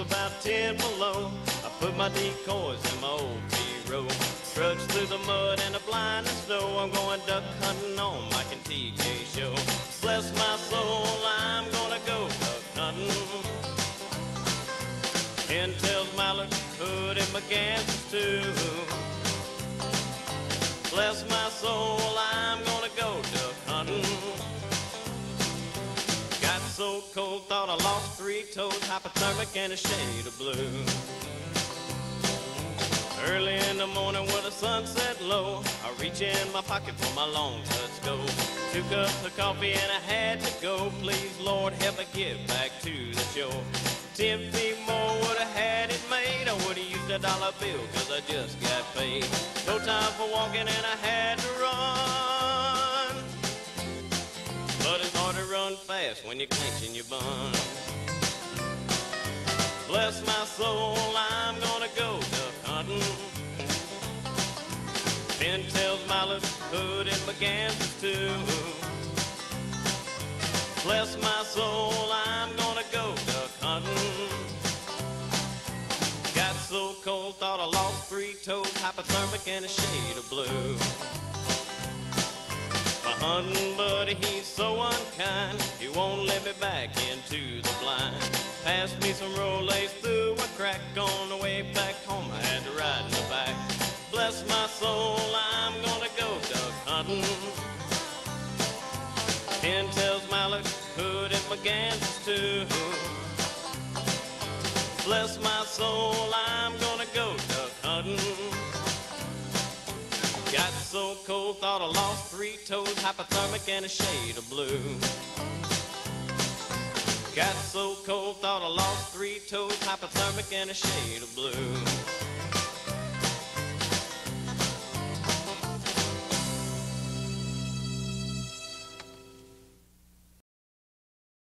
was about 10 below. I put my decoys in my old B-row. Trudged through the mud and the blinding snow. I'm going duck hunting on Mike and TK show. Bless my soul, I'm gonna go duck hunting. Pintails, mallard, hood, and McGanns too. Bless my soul, I'm gonna go duck hunting. Got so cold, thought I lost 3 toes, hypothermic and a shade of blue. Early in the morning with the sun set low, I reach in my pocket for my long touch go. 2 cups of coffee and I had to go. Please, Lord, help me get back to the show. 10 feet more would have had it made. I would have used a dollar bill cause I just got paid. No time for walking and I had to run. But it's hard to run fast when you're clenching your bun. Bless my soul, I'm gonna go duck hunting. Pintails, mallards, hood, and McGanns too. Bless my soul, I'm gonna go duck hunting. Got so cold, thought I lost 3 toes, hypothermic and a shade of blue. My hunting buddy, he's so unkind, he won't let me back into the blind. Passed me some rollers through a crack on the way back home. I had to ride in the back. Bless my soul, I'm gonna go duck hunting. Pintails, mallard, hood, and McGanns too. Bless my soul, I'm gonna go duck hunting. Got so cold, thought I lost 3 toes, hypothermic and a shade of blue. Got so cold, thought I lost 3 toes, hypothermic and a shade of blue.